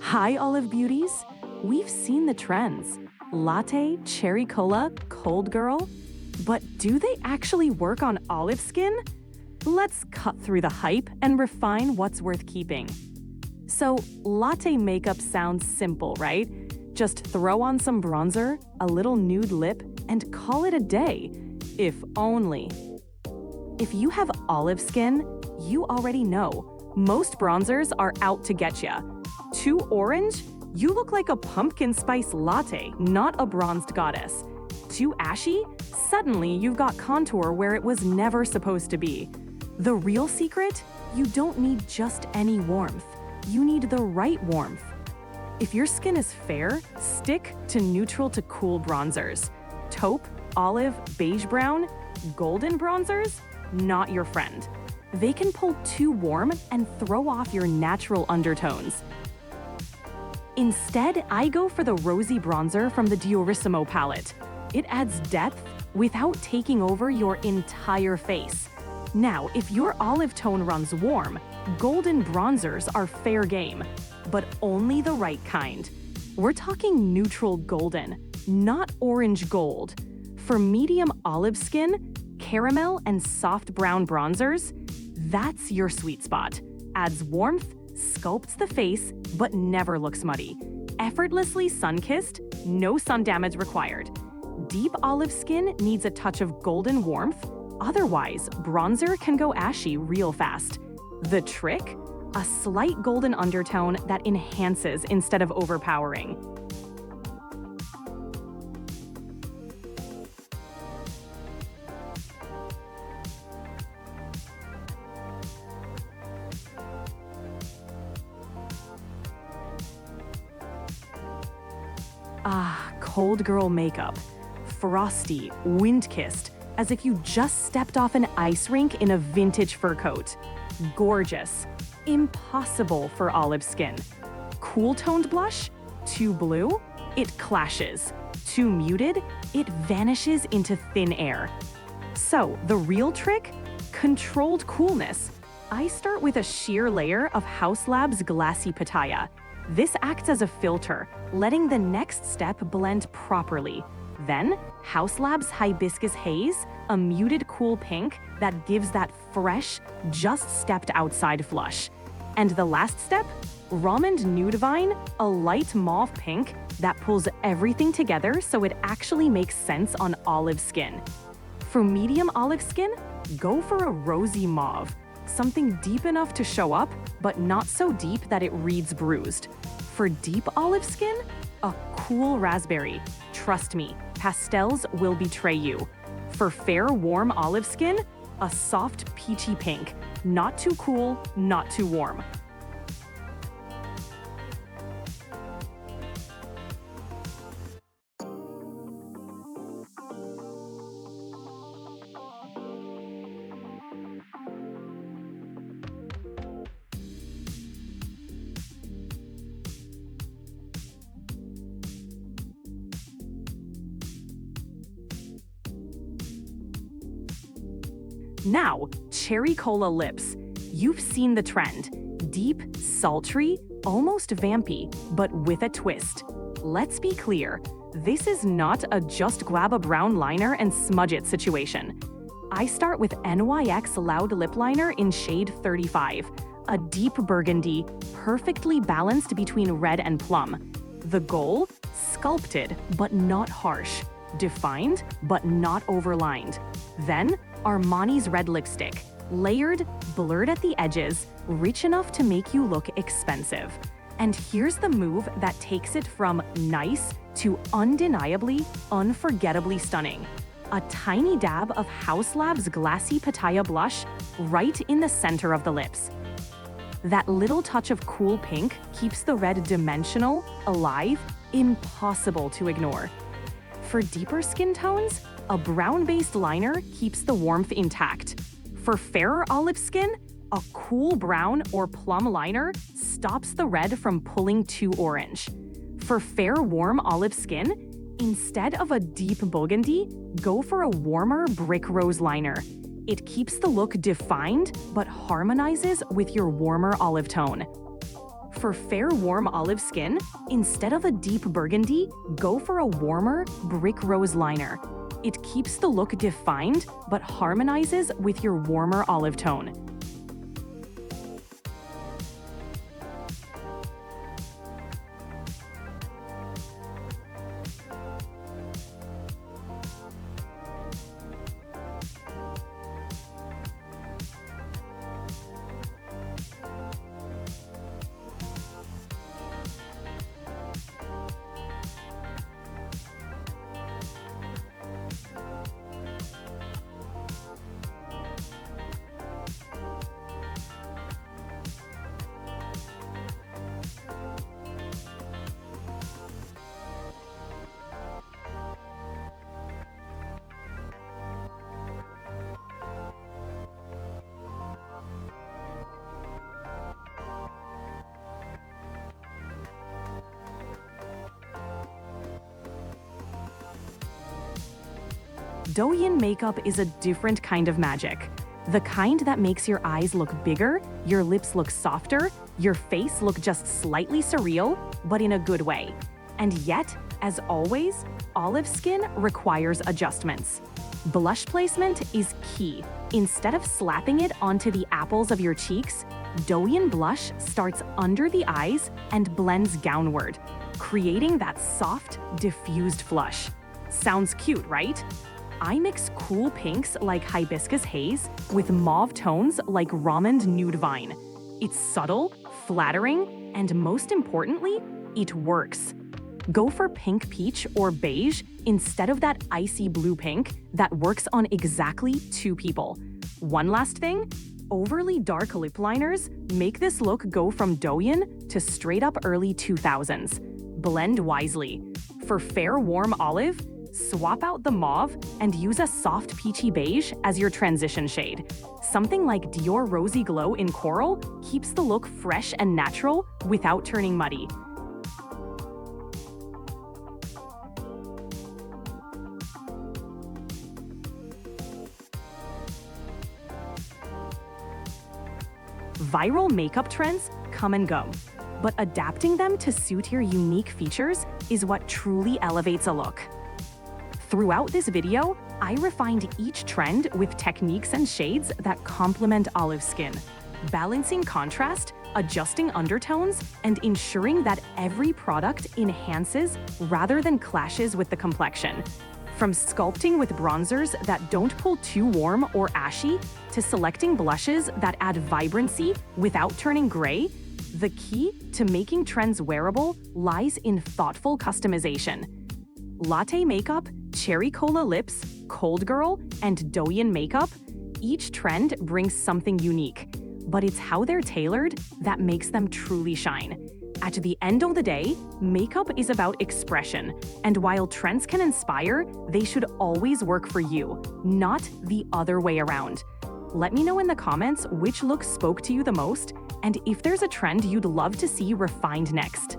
Hi, Olive Beauties. We've seen the trends. Latte, cherry cola, cold girl. But do they actually work on olive skin? Let's cut through the hype and refine what's worth keeping. So, latte makeup sounds simple, right? Just throw on some bronzer, a little nude lip, and call it a day. If only. If you have olive skin, you already know. Most bronzers are out to get ya. Too orange? You look like a pumpkin spice latte, not a bronzed goddess. Too ashy? Suddenly you've got contour where it was never supposed to be. The real secret? You don't need just any warmth. You need the right warmth. If your skin is fair, stick to neutral to cool bronzers. Taupe, olive, beige brown, golden bronzers? Not your friend. They can pull too warm and throw off your natural undertones. Instead, I go for the rosy bronzer from the Diorissimo palette. It adds depth without taking over your entire face. Now, if your olive tone runs warm, golden bronzers are fair game, but only the right kind. We're talking neutral golden, not orange gold. For medium olive skin, caramel and soft brown bronzers, that's your sweet spot. Adds warmth, sculpts the face, but never looks muddy. Effortlessly sun-kissed, no sun damage required. Deep olive skin needs a touch of golden warmth, otherwise, bronzer can go ashy real fast. The trick? A slight golden undertone that enhances instead of overpowering. Cold girl makeup. Frosty, wind-kissed, as if you just stepped off an ice rink in a vintage fur coat. Gorgeous. Impossible for olive skin. Cool-toned blush? Too blue? It clashes. Too muted? It vanishes into thin air. So, the real trick? Controlled coolness. I start with a sheer layer of Haus Lab's Glassy Pitaya. This acts as a filter, letting the next step blend properly. Then, Haus Lab's Hibiscus Haze, a muted cool pink that gives that fresh, just stepped outside flush. And the last step? Rom&nd Nude Vine, a light mauve pink that pulls everything together so it actually makes sense on olive skin. For medium olive skin, go for a rosy mauve. Something deep enough to show up, but not so deep that it reads bruised. For deep olive skin, a cool raspberry. Trust me, pastels will betray you. For fair, warm olive skin, a soft peachy pink. Not too cool, not too warm. Now, cherry cola lips. You've seen the trend. Deep, sultry, almost vampy, but with a twist. Let's be clear, this is not a just grab a brown liner and smudge it situation. I start with NYX Loud Lip Liner in shade 35, a deep burgundy, perfectly balanced between red and plum. The goal? Sculpted, but not harsh. Defined, but not overlined. Then, Armani's red lipstick, layered, blurred at the edges, rich enough to make you look expensive. And here's the move that takes it from nice to undeniably, unforgettably stunning. A tiny dab of Haus Lab's Glassy Pitaya blush right in the center of the lips. That little touch of cool pink keeps the red dimensional, alive, impossible to ignore. For deeper skin tones, a brown-based liner keeps the warmth intact. For fairer olive skin, a cool brown or plum liner stops the red from pulling too orange. For fair, warm olive skin, instead of a deep burgundy, go for a warmer brick rose liner. It keeps the look defined, but harmonizes with your warmer olive tone. For fair, warm olive skin, instead of a deep burgundy, go for a warmer brick rose liner. It keeps the look defined, but harmonizes with your warmer olive tone. Douyin Makeup is a different kind of magic. The kind that makes your eyes look bigger, your lips look softer, your face look just slightly surreal, but in a good way. And yet, as always, olive skin requires adjustments. Blush placement is key. Instead of slapping it onto the apples of your cheeks, Douyin blush starts under the eyes and blends downward, creating that soft, diffused flush. Sounds cute, right? I mix cool pinks like Hibiscus Haze with mauve tones like Rom&nd Nude Vine. It's subtle, flattering, and most importantly, it works. Go for pink peach or beige instead of that icy blue pink that works on exactly 2 people. One last thing, overly dark lip liners make this look go from Douyin to straight up early 2000s. Blend wisely. For fair, warm olive, swap out the mauve and use a soft peachy beige as your transition shade. Something like Dior Rosy Glow in Coral keeps the look fresh and natural without turning muddy. Viral makeup trends come and go, but adapting them to suit your unique features is what truly elevates a look. Throughout this video, I refined each trend with techniques and shades that complement olive skin, balancing contrast, adjusting undertones, and ensuring that every product enhances rather than clashes with the complexion. From sculpting with bronzers that don't pull too warm or ashy, to selecting blushes that add vibrancy without turning gray, the key to making trends wearable lies in thoughtful customization. Latte Makeup, Cherry Cola Lips, Cold Girl, and Douyin Makeup, each trend brings something unique, but it's how they're tailored that makes them truly shine. At the end of the day, makeup is about expression, and while trends can inspire, they should always work for you, not the other way around. Let me know in the comments which look spoke to you the most, and if there's a trend you'd love to see refined next.